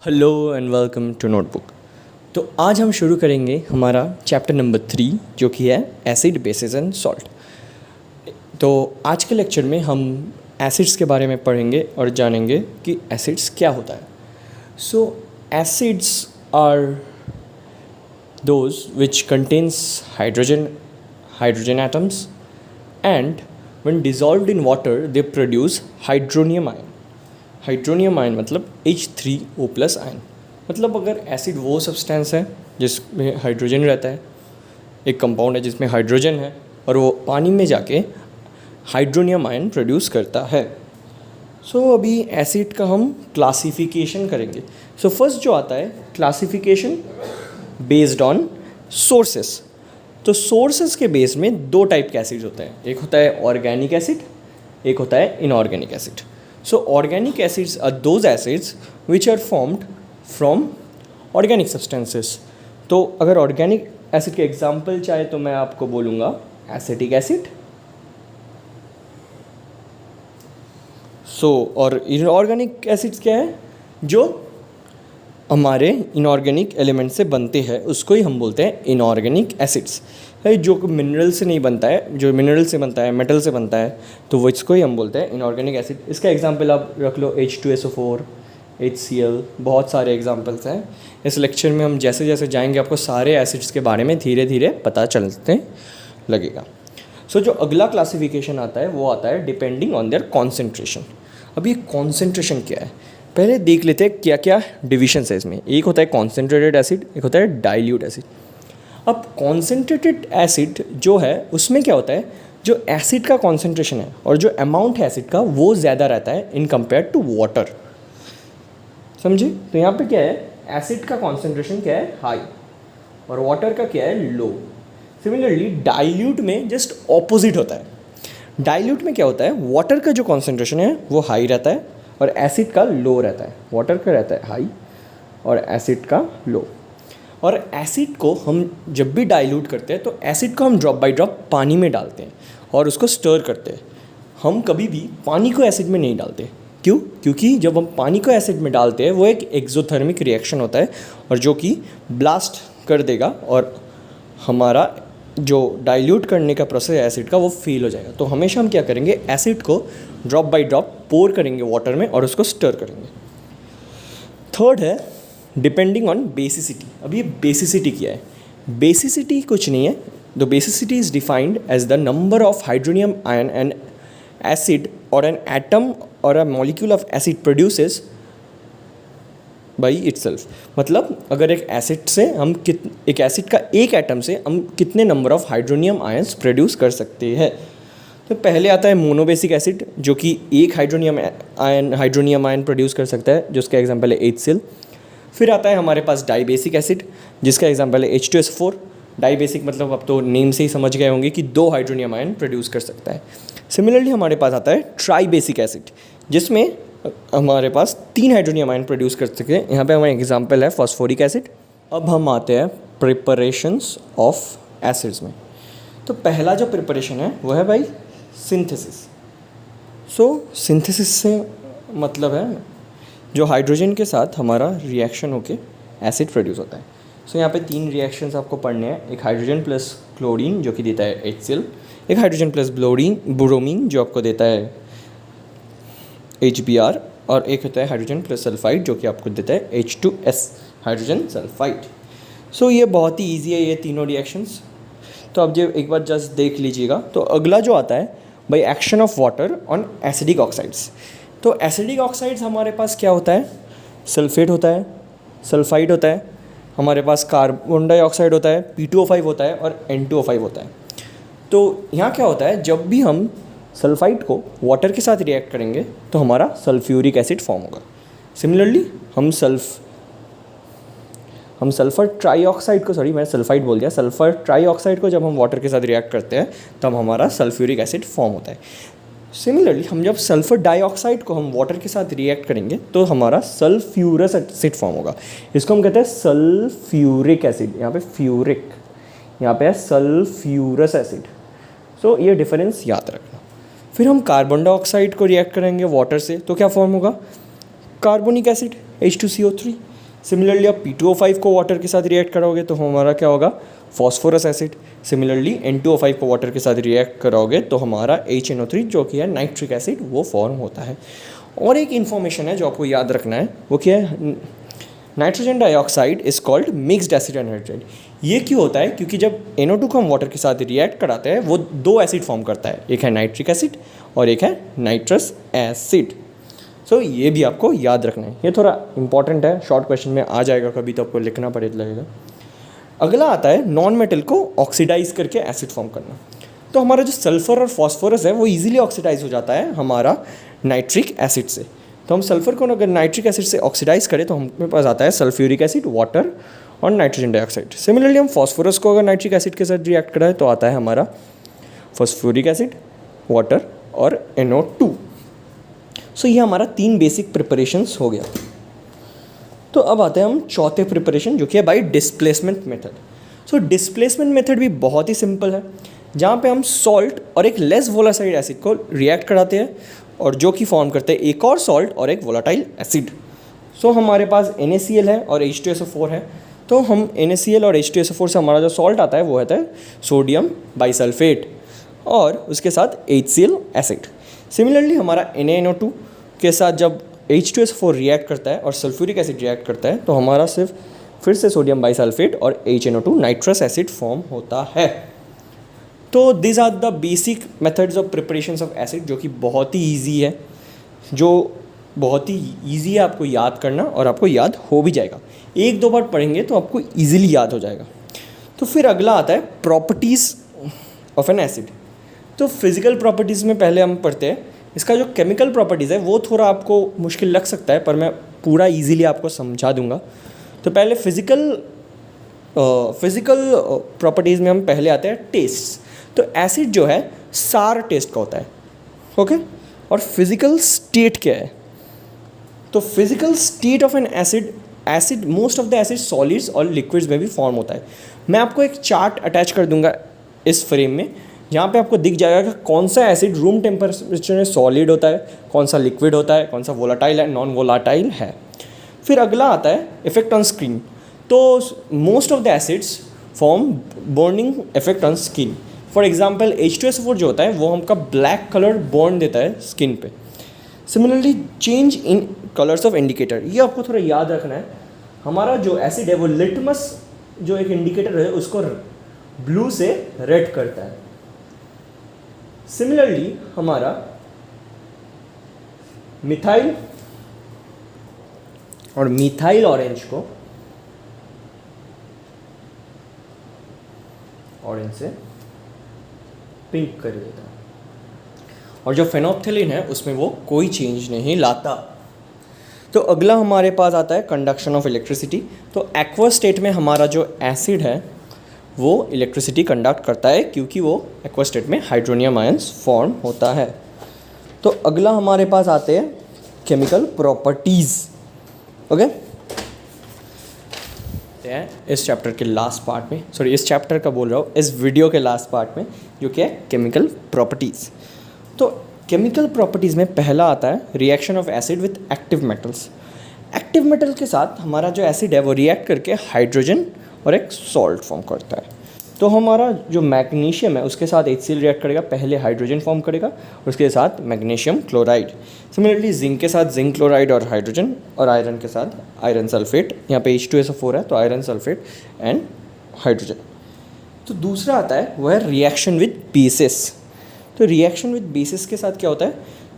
Hello and welcome to notebook. तो आज हम शुरू करेंगे हमारा चैप्टर नंबर 3 जो कि है एसिड बेसिस एंड सॉल्ट। तो आज के लेक्चर में हम एसिड्स के बारे में पढ़ेंगे और जानेंगे कि एसिड्स क्या होता है। So acids are those which contains hydrogen atoms and when dissolved in water they produce hydronium ion. Hydronium ion मतलब H3O+ आयन। मतलब अगर एसिड वो सब्सटेंस है जिसमें हाइड्रोजन रहता है, एक कंपाउंड है जिसमें हाइड्रोजन है और वो पानी में जाके हाइड्रोनियम आयन प्रोड्यूस करता है। सो अभी एसिड का हम क्लासिफिकेशन करेंगे। सो फर्स्ट जो आता है क्लासिफिकेशन बेस्ड ऑन सोर्सेस। तो सोर्सेस के बेस में दो टाइप के एसिड्स होते हैं, एक होता है ऑर्गेनिक एसिड, एक होता है inorganic acid. So organic acids are those acids which are formed from organic substances. तो अगर organic acid के एग्जाम्पल चाहे तो मैं आपको बोलूँगा एसिटिक एसिड। और इनऑर्गेनिक एसिड्स क्या है, जो हमारे इनऑर्गेनिक एलिमेंट से बनते हैं उसको ही हम बोलते हैं इनऑर्गेनिक एसिड्स। है जो मिनरल से नहीं बनता है, जो मिनरल से बनता है, मेटल से बनता है, तो वो इसको ही हम बोलते हैं इनऑर्गेनिक एसिड। इसका एग्जांपल आप रख लो H2SO4, HCl, बहुत सारे एग्जांपल्स हैं। इस लेक्चर में हम जैसे जैसे जाएंगे आपको सारे एसिड्स के बारे में धीरे धीरे पता चलते लगेगा। जो अगला क्लासिफिकेशन आता है वो आता है डिपेंडिंग ऑन देयर कॉन्सेंट्रेशन। अब ये कॉन्सेंट्रेशन क्या है पहले देख लेते हैं, क्या क्या डिविजन है इसमें। एक होता है कॉन्सेंट्रेटेड एसिड, एक होता है डाइल्यूट एसिड। अब कॉन्सेंट्रेटेड एसिड जो है उसमें क्या होता है, जो एसिड का कॉन्सेंट्रेशन है और जो अमाउंट है एसिड का वो ज़्यादा रहता है इन कंपेयर टू वाटर। समझे? तो यहाँ पे क्या है, एसिड का कॉन्सेंट्रेशन क्या है, हाई, और वाटर का क्या है, लो। सिमिलरली डाइल्यूट में जस्ट ऑपोजिट होता है। डाइल्यूट में क्या होता है, वाटर का जो कॉन्सेंट्रेशन है वो हाई रहता है और एसिड का लो रहता है। वाटर का रहता है हाई और एसिड का लो। और एसिड को हम जब भी डाइल्यूट करते हैं तो एसिड को हम ड्रॉप बाय ड्रॉप पानी में डालते हैं और उसको स्टर करते हैं। हम कभी भी पानी को एसिड में नहीं डालते। क्यों? क्योंकि जब हम पानी को एसिड में डालते हैं वो एक एक्सोथर्मिक रिएक्शन होता है और जो कि ब्लास्ट कर देगा और हमारा जो डाइल्यूट करने का प्रोसेस है एसिड का वो फेल हो जाएगा। तो हमेशा हम क्या करेंगे, एसिड को ड्रॉप बाय ड्रॉप पोर करेंगे वाटर में और उसको स्टर करेंगे। थर्ड है डिपेंडिंग ऑन बेसिसिटी। अब ये बेसिसिटी क्या है? बेसिसिटी कुछ नहीं है। The basicity is defined as the number of hydronium ion an acid और एन एटम और a molecule of acid produces by itself. मतलब अगर एक एसिड से हम एक एसिड का एक एटम से हम कितने number of hydronium ions produce कर सकते हैं। तो पहले आता है मोनोबेसिक एसिड जो कि एक हाइड्रोनियम आयन प्रोड्यूस कर सकता है, जिसका एग्जांपल है HCl। फिर आता है हमारे पास डाइबेसिक एसिड जिसका एग्जांपल है H2SO4। डाइबेसिक मतलब अब तो नेम से ही समझ गए होंगे कि दो हाइड्रोनियम आयन प्रोड्यूस कर सकता है। सिमिलरली हमारे पास आता है ट्राइबेसिक एसिड जिसमें हमारे पास 3 हाइड्रोनियम आयन प्रोड्यूस कर सकते हैं। यहाँ पे हमारा एग्जांपल है फॉस्फोरिक एसिड। अब हम आते हैं प्रिपरेशंस ऑफ एसिड्स में। तो पहला जो प्रिपरेशन है वो है भाई सिंथेसिस। सिंथेसिस से मतलब है जो हाइड्रोजन के साथ हमारा रिएक्शन होके एसिड प्रोड्यूस होता है। यहाँ पे 3 रिएक्शंस आपको पढ़ने हैं। एक हाइड्रोजन प्लस क्लोरीन जो कि देता है HCl, एक हाइड्रोजन प्लस ब्रोमीन जो आपको देता है HBr, और एक होता है हाइड्रोजन प्लस सल्फाइड जो कि आपको देता है H2S हाइड्रोजन सल्फाइड। ये बहुत ही ईजी है ये तीनों रिएक्शंस। तो अब जो एक बार जस्ट देख लीजिएगा। तो अगला जो आता है by action of water on acidic oxides. तो एसिडिक ऑक्साइड्स हमारे पास क्या होता है, सल्फेट होता है, सल्फाइड होता है, हमारे पास कार्बन डाइऑक्साइड होता है, P2O5 होता है और N2O5 होता है। तो यहाँ क्या होता है, जब भी हम सल्फाइड को वाटर के साथ रिएक्ट करेंगे तो हमारा सल्फ्यूरिक एसिड फॉर्म होगा। सिमिलरली हम सल्फर ट्राईऑक्साइड को, मैं सल्फाइड बोल दिया, सल्फर ट्राईऑक्साइड को जब हम वाटर के साथ रिएक्ट करते हैं तब हमारा सल्फ्यूरिक एसिड फॉर्म होता है। सिमिलरली हम जब सल्फर डाइऑक्साइड को हम वाटर के साथ रिएक्ट करेंगे तो हमारा सल्फ्यूरस एसिड फॉर्म होगा। इसको हम कहते हैं सल्फ्यूरिक एसिड। यहाँ पे फ्यूरिक, यहाँ पे है सल्फ्यूरस एसिड। ये डिफरेंस याद रखना। फिर हम कार्बन डाइऑक्साइड को रिएक्ट करेंगे वाटर से तो क्या फॉर्म होगा, कार्बोनिक एसिड H2CO3। सिमिलरली आप P2O5 को वाटर के साथ रिएक्ट कराओगे तो हमारा क्या होगा, फॉस्फोरस एसिड। सिमिलरली N2O5 को वाटर के साथ रिएक्ट कराओगे तो हमारा HNO3 जो कि है नाइट्रिक एसिड वो फॉर्म होता है। और एक इन्फॉर्मेशन है जो आपको याद रखना है, वो क्या है, nitrogen dioxide is called mixed acid anhydride. ये क्यों होता है, क्योंकि जब NO2 को हम वाटर के साथ रिएक्ट कराते हैं वो दो एसिड फॉर्म करता है, एक है नाइट्रिक एसिड और एक है नाइट्रस एसिड। सो ये भी आपको याद रखना है, ये थोड़ा इंपॉर्टेंट है, शॉर्ट क्वेश्चन में आ जाएगा कभी तो आपको लिखना लगेगा। अगला आता है नॉन मेटल को ऑक्सीडाइज करके एसिड फॉर्म करना। तो हमारा जो सल्फर और फॉस्फोरस है वो इजीली ऑक्सीडाइज हो जाता है हमारा नाइट्रिक एसिड से। तो हम सल्फर को अगर नाइट्रिक एसिड से ऑक्सीडाइज करें तो हमारे पास आता है सल्फ्यूरिक एसिड, वाटर और नाइट्रोजन डाइऑक्साइड। सिमिलरली हम फॉस्फोरस को अगर नाइट्रिक एसिड के साथ रिएक्ट कराएं तो आता है हमारा फॉस्फोरिक एसिड, वाटर और NO2। सो ये हमारा 3 बेसिक प्रिपरेशंस हो गया। तो अब आते हैं हम चौथे प्रिपरेशन जो कि है bye displacement method. So displacement method भी बहुत ही सिंपल है, जहाँ पे हम सॉल्ट और एक लेस वोलाटाइल एसिड को रिएक्ट कराते हैं और जो कि फॉर्म करते हैं एक और सॉल्ट और एक वोलाटाइल एसिड। सो हमारे पास NaCl है और H2SO4 है। तो हम NaCl और H2SO4 से हमारा जो सॉल्ट आता है वो आता है सोडियम बाइसल्फेट और उसके साथ HCl एसिड। सिमिलरली हमारा NaNO2 के साथ जब H2SO4 रिएक्ट करता है और सल्फ्यूरिक एसिड रिएक्ट करता है तो हमारा सिर्फ फिर से सोडियम बाइसल्फेट और HNO2 नाइट्रस एसिड फॉर्म होता है। तो this are the basic methods of preparations of acid, जो कि बहुत ही ईजी है, जो बहुत ही ईजी है आपको याद करना और आपको याद हो भी जाएगा। 1-2 बार पढ़ेंगे तो आपको ईजिली याद हो जाएगा। तो फिर अगला आता है प्रॉपर्टीज़ ऑफ एन एसिड। तो फिज़िकल प्रॉपर्टीज़ में पहले हम पढ़ते हैं। इसका जो केमिकल प्रॉपर्टीज़ है वो थोड़ा आपको मुश्किल लग सकता है, पर मैं पूरा ईजीली आपको समझा दूंगा। तो पहले फिज़िकल प्रॉपर्टीज़ में हम पहले आते हैं टेस्ट। तो एसिड जो है सार टेस्ट का होता है, ओके। और फिज़िकल स्टेट क्या है, तो physical state of N acid most of the acid solids और लिक्विड्स में भी फॉर्म होता है। मैं आपको एक चार्ट अटैच कर दूंगा इस फ्रेम में, जहाँ पे आपको दिख जाएगा कि कौन सा एसिड रूम टेम्परेचर में सॉलिड होता है, कौन सा लिक्विड होता है, कौन सा वोलाटाइल है, नॉन वोलाटाइल है। फिर अगला आता है इफेक्ट ऑन स्किन। तो most of the acids form burning effect on skin. For example H2SO4 जो होता है वो हमका ब्लैक कलर बर्न देता है स्किन पे। Similarly change in colours of indicator, ये आपको थोड़ा याद रखना है। हमारा जो एसिड है वो लिटमस जो एक इंडिकेटर है उसको ब्लू से रेड करता है। सिमिलरली हमारा मिथाइल और मिथाइल ऑरेंज को ऑरेंज से पिंक कर देता है, और जो फेनोप्थिलीन है उसमें वो कोई चेंज नहीं लाता। तो अगला हमारे पास आता है कंडक्शन ऑफ इलेक्ट्रिसिटी। तो एक्वस स्टेट में हमारा जो एसिड है वो इलेक्ट्रिसिटी कंडक्ट करता है क्योंकि वो एक्वस स्टेट में हाइड्रोनियम आयंस फॉर्म होता है। तो अगला हमारे पास आते हैं केमिकल प्रॉपर्टीज़, ओके। इस चैप्टर के लास्ट पार्ट में, सॉरी इस चैप्टर का बोल रहा हूँ, इस वीडियो के लास्ट पार्ट में, जो कि है केमिकल प्रॉपर्टीज़। तो केमिकल प्रॉपर्टीज़ में पहला आता है reaction of acid with active metals. Active metal के साथ हमारा जो एसिड है वो रिएक्ट करके हाइड्रोजन और एक सॉल्ट फॉर्म करता है। तो हमारा जो मैग्नीशियम है उसके साथ HCl रिएक्ट करेगा, पहले हाइड्रोजन फॉर्म करेगा और उसके साथ मैग्नीशियम क्लोराइड। सिमिलरली जिंक के साथ जिंक क्लोराइड और हाइड्रोजन, और आयरन के साथ आयरन सल्फेट। यहाँ पे H2SO4 है तो आयरन सल्फेट एंड हाइड्रोजन। तो दूसरा आता है वह है रिएक्शन विद बेसिस। तो रिएक्शन विद बेसिस के साथ क्या होता है,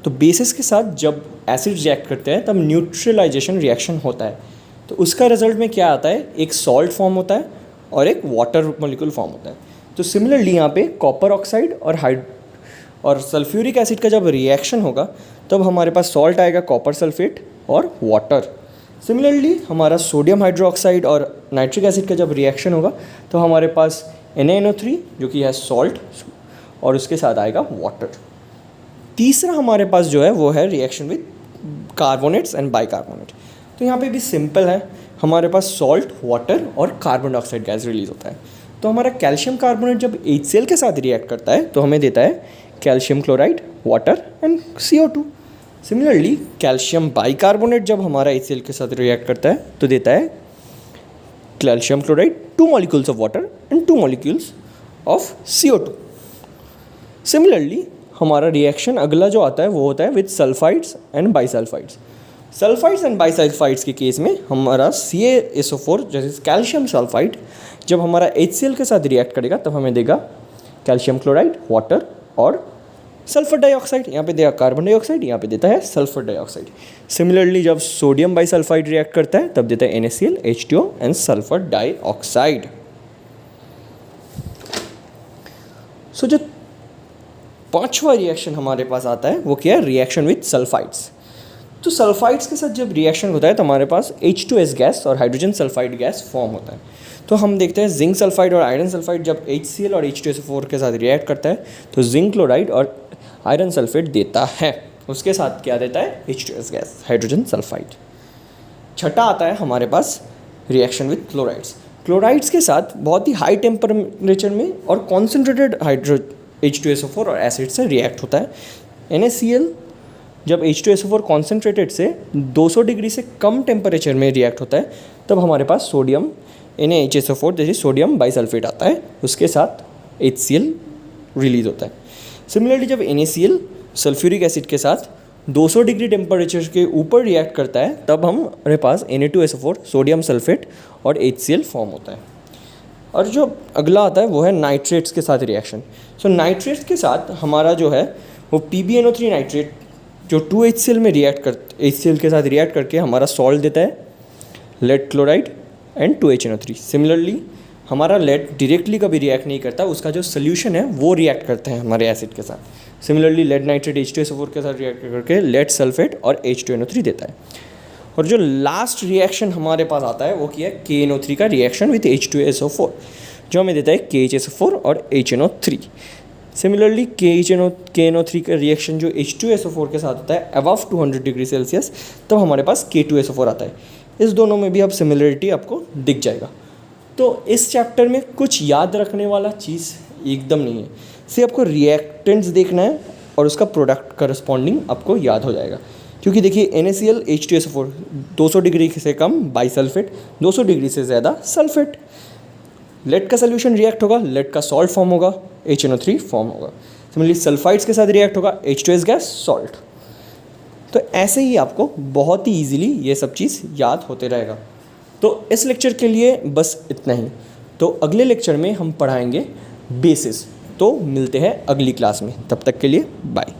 तो बेसिस के साथ जब एसिड रिएक्ट करते हैं तब न्यूट्रलाइजेशन रिएक्शन होता है। तो उसका रिजल्ट में क्या आता है, एक सॉल्ट फॉर्म होता है और एक वाटर मॉलिक्यूल फॉर्म होता है। तो सिमिलरली यहाँ पे कॉपर ऑक्साइड और सल्फ्यूरिक एसिड का जब रिएक्शन होगा तब हमारे पास सॉल्ट आएगा, कॉपर सल्फेट और वाटर। सिमिलरली हमारा सोडियम हाइड्रोक्साइड और नाइट्रिक एसिड का जब रिएक्शन होगा तो हमारे पास NaNO3 जो कि है सॉल्ट और उसके साथ आएगा वाटर। तीसरा हमारे पास जो है वो है reaction with carbonates and bicarbonate. तो यहाँ पे भी सिंपल है, हमारे पास सॉल्ट, वाटर और कार्बन डाइऑक्साइड गैस रिलीज होता है। तो हमारा कैल्शियम कार्बोनेट जब HCl के साथ रिएक्ट करता है तो हमें देता है calcium chloride, water and CO2। Similarly calcium bicarbonate जब हमारा HCl के साथ रिएक्ट करता है तो देता है calcium chloride 2 molecules of water and 2 molecules of CO2। Similarly हमारा रिएक्शन अगला जो आता है वो होता है with sulphides and bisulphides. Sulphides and bisulphides के केस में हमारा CaSO4 जैसे कैल्शियम सल्फाइड जब हमारा HCl के साथ रिएक्ट करेगा तब हमें देगा कैल्शियम क्लोराइड, वाटर और सल्फर डाइऑक्साइड। यहाँ पे देगा कार्बन डाइऑक्साइड, यहाँ पे देता है सल्फर डाइऑक्साइड। सिमिलरली जब सोडियम बाइसल्फाइड रिएक्ट करता है तब देता है NaCl, H2O and sulphur dioxide. So जो पांचवा रिएक्शन हमारे पास आता है वो क्या है, रिएक्शन विथ सल्फाइड्स। तो सल्फाइड्स के साथ जब रिएक्शन होता है तो हमारे पास H2S गैस और हाइड्रोजन सल्फाइड गैस फॉर्म होता है। तो हम देखते हैं जिंक सल्फाइड और आयरन सल्फाइड जब HCl और H2SO4 के साथ रिएक्ट करता है तो जिंक क्लोराइड और आयरन सल्फेट देता है, उसके साथ क्या देता है, H2S गैस, हाइड्रोजन सल्फाइड। छठा आता है हमारे पास रिएक्शन विथ क्लोराइड्स। क्लोराइड्स के साथ बहुत ही हाई टेम्परेचर में और कॉन्सेंट्रेटेड H2SO4 और एसिड से रिएक्ट होता है। NaCl जब H2SO4 कॉन्सेंट्रेटेड से 200 डिग्री से कम टेम्परेचर में रिएक्ट होता है तब हमारे पास सोडियम NaHSO4 जैसे सोडियम बाइसल्फेट आता है, उसके साथ HCl रिलीज होता है। सिमिलरली जब NaCl सल्फ्यूरिक एसिड के साथ 200 डिग्री टेम्परेचर के ऊपर रिएक्ट करता है तब हमारे पास Na2SO4 सोडियम सल्फेट और HCl फॉर्म होता है। और जो अगला आता है वो है नाइट्रेट्स के साथ रिएक्शन। सो नाइट्रेट्स के साथ हमारा जो है वो PbNO3 नाइट्रेट जो 2HCl में HCl के साथ रिएक्ट करके हमारा सॉल्ट देता है lead chloride and 2HNO3। Similarly हमारा लेड डायरेक्टली कभी रिएक्ट नहीं करता, उसका जो सोल्यूशन है वो रिएक्ट करते हैं हमारे एसिड के साथ। सिमिलरली लेड नाइट्रेट H2SO4 के साथ रिएक्ट करके लेड सल्फेट और H2NO3 देता है। और जो लास्ट रिएक्शन हमारे पास आता है वो क्या है, KNO3 का रिएक्शन विथ H2SO4 जो हमें देता है KHSO4 और HNO3। सिमिलरली KNO3 का रिएक्शन जो H2SO4 के साथ होता है अबव 200 डिग्री सेल्सियस तब हमारे पास K2SO4 आता है। इस दोनों में भी अब सिमिलरिटी आपको दिख जाएगा। तो इस चैप्टर में कुछ याद रखने वाला चीज़ एकदम नहीं है, सिर्फ आपको रिएक्टेंट्स देखना है और उसका प्रोडक्ट करस्पॉन्डिंग आपको याद हो जाएगा। क्योंकि देखिए NaCl H2SO4 200 डिग्री से कम बाइसल्फेट, 200 डिग्री से ज़्यादा सल्फेट। लेड का सोल्यूशन रिएक्ट होगा, लेड का सॉल्ट फॉर्म होगा, HNO3 फॉर्म होगा। सिमिलरली सल्फाइड्स के साथ रिएक्ट होगा, H2S गैस, सॉल्ट। तो ऐसे ही आपको बहुत ही ईजिली ये सब चीज़ याद होते रहेगा। तो इस लेक्चर के लिए बस इतना ही। तो अगले लेक्चर में हम पढ़ाएंगे बेसिस। तो मिलते हैं अगली क्लास में, तब तक के लिए बाय।